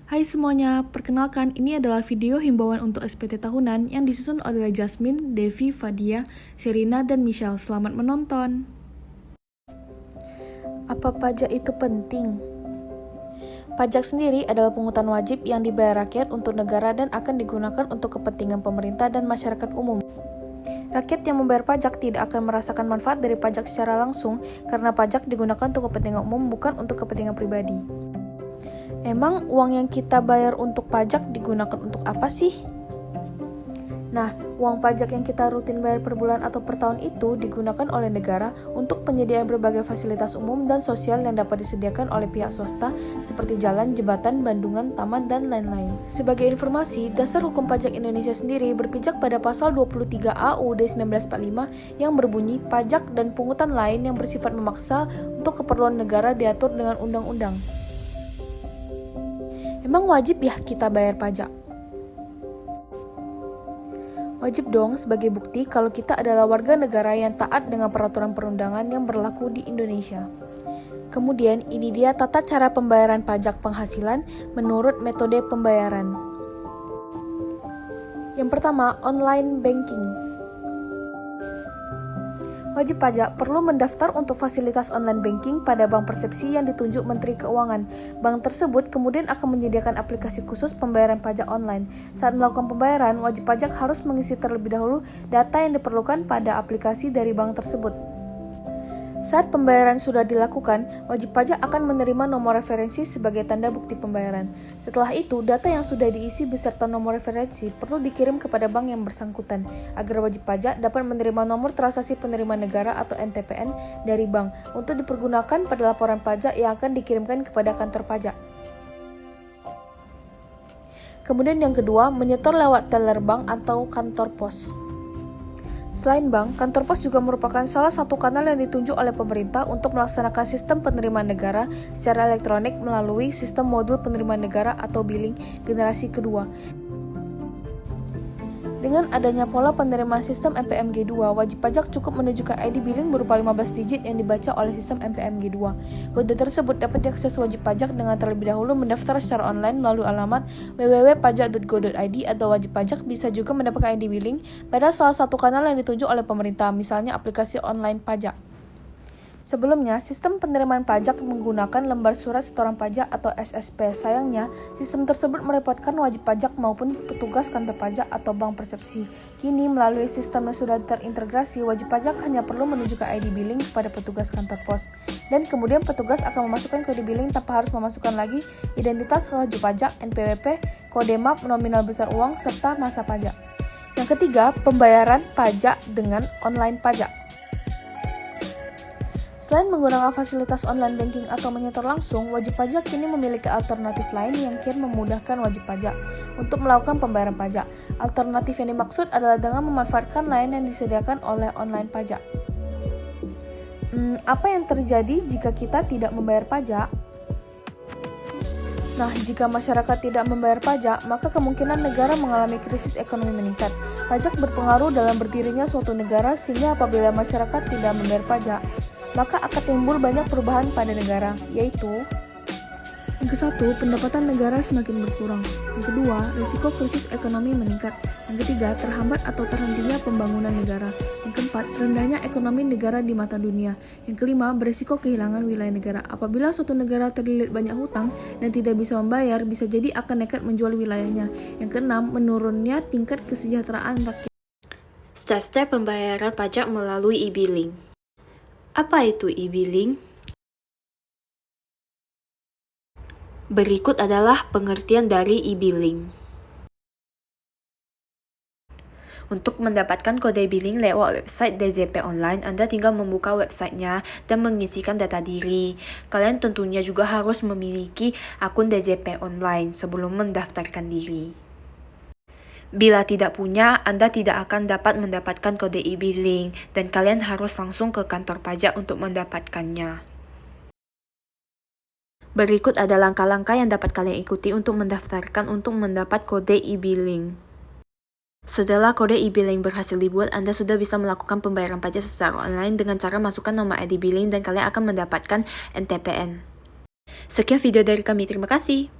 Hai semuanya, perkenalkan ini adalah video himbauan untuk SPT tahunan yang disusun oleh Jasmine, Devi, Fadia, Serina, dan Michelle. Selamat menonton. Apa pajak itu penting? Pajak sendiri adalah pungutan wajib yang dibayar rakyat untuk negara dan akan digunakan untuk kepentingan pemerintah dan masyarakat umum. Rakyat yang membayar pajak tidak akan merasakan manfaat dari pajak secara langsung karena pajak digunakan untuk kepentingan umum bukan untuk kepentingan pribadi. Emang uang yang kita bayar untuk pajak digunakan untuk apa sih? Nah, uang pajak yang kita rutin bayar per bulan atau per tahun itu digunakan oleh negara untuk penyediaan berbagai fasilitas umum dan sosial yang dapat disediakan oleh pihak swasta seperti jalan, jembatan, bendungan, taman, dan lain-lain. Sebagai informasi, dasar hukum pajak Indonesia sendiri berpijak pada pasal 23A UUD 1945 yang berbunyi pajak dan pungutan lain yang bersifat memaksa untuk keperluan negara diatur dengan undang-undang. Emang wajib ya kita bayar pajak? Wajib dong sebagai bukti kalau kita adalah warga negara yang taat dengan peraturan perundangan yang berlaku di Indonesia. Kemudian ini dia tata cara pembayaran pajak penghasilan menurut metode pembayaran. Yang pertama, online banking. Wajib pajak perlu mendaftar untuk fasilitas online banking pada bank persepsi yang ditunjuk Menteri Keuangan. Bank tersebut kemudian akan menyediakan aplikasi khusus pembayaran pajak online. Saat melakukan pembayaran, wajib pajak harus mengisi terlebih dahulu data yang diperlukan pada aplikasi dari bank tersebut. Saat pembayaran sudah dilakukan, wajib pajak akan menerima nomor referensi sebagai tanda bukti pembayaran. Setelah itu, data yang sudah diisi beserta nomor referensi perlu dikirim kepada bank yang bersangkutan, agar wajib pajak dapat menerima nomor transaksi penerima negara atau NTPN dari bank untuk dipergunakan pada laporan pajak yang akan dikirimkan kepada kantor pajak. Kemudian yang kedua, menyetor lewat teller bank atau kantor pos. Selain bank, kantor pos juga merupakan salah satu kanal yang ditunjuk oleh pemerintah untuk melaksanakan sistem penerimaan negara secara elektronik melalui sistem modul penerimaan negara atau billing generasi kedua. Dengan adanya pola penerimaan sistem MPMG2, wajib pajak cukup menunjukkan ID billing berupa 15 digit yang dibaca oleh sistem MPMG2. Kode tersebut dapat diakses wajib pajak dengan terlebih dahulu mendaftar secara online melalui alamat www.pajak.go.id atau wajib pajak bisa juga mendapatkan ID billing pada salah satu kanal yang ditunjuk oleh pemerintah, misalnya aplikasi online pajak. Sebelumnya, sistem penerimaan pajak menggunakan lembar surat setoran pajak atau SSP. Sayangnya, sistem tersebut merepotkan wajib pajak maupun petugas kantor pajak atau bank persepsi. Kini, melalui sistem yang sudah terintegrasi, wajib pajak hanya perlu menunjukkan ID billing kepada petugas kantor pos. Dan kemudian petugas akan memasukkan kode billing tanpa harus memasukkan lagi identitas wajib pajak, NPWP, kode map, nominal besar uang, serta masa pajak. Yang ketiga, pembayaran pajak dengan online pajak. Selain menggunakan fasilitas online banking atau menyetor langsung, wajib pajak kini memiliki alternatif lain yang kian memudahkan wajib pajak untuk melakukan pembayaran pajak. Alternatif yang dimaksud adalah dengan memanfaatkan layanan yang disediakan oleh online pajak. Apa yang terjadi jika kita tidak membayar pajak? Nah, jika masyarakat tidak membayar pajak, maka kemungkinan negara mengalami krisis ekonomi meningkat. Pajak berpengaruh dalam berdirinya suatu negara, sehingga apabila masyarakat tidak membayar pajak, maka akan timbul banyak perubahan pada negara, yaitu Yang kesatu, pendapatan negara semakin berkurang. Yang kedua, risiko krisis ekonomi meningkat. Yang ketiga, terhambat atau terhentinya pembangunan negara. Yang keempat, rendahnya ekonomi negara di mata dunia. Yang kelima, berisiko kehilangan wilayah negara. Apabila suatu negara terlilit banyak hutang dan tidak bisa membayar, bisa jadi akan nekat menjual wilayahnya. Yang keenam, menurunnya tingkat kesejahteraan rakyat. Step-step pembayaran pajak melalui e-billing. Apa itu e-billing? Berikut adalah pengertian dari e-billing. Untuk mendapatkan kode billing lewat website DJP Online, Anda tinggal membuka websitenya dan mengisikan data diri. Kalian tentunya juga harus memiliki akun DJP Online sebelum mendaftarkan diri. Bila tidak punya, Anda tidak akan dapat mendapatkan kode e-billing dan kalian harus langsung ke kantor pajak untuk mendapatkannya. Berikut ada langkah-langkah yang dapat kalian ikuti untuk mendaftarkan untuk mendapat kode e-billing. Setelah kode e-billing berhasil dibuat, Anda sudah bisa melakukan pembayaran pajak secara online dengan cara masukkan nomor ID billing dan kalian akan mendapatkan NTPN. Sekian video dari kami, terima kasih.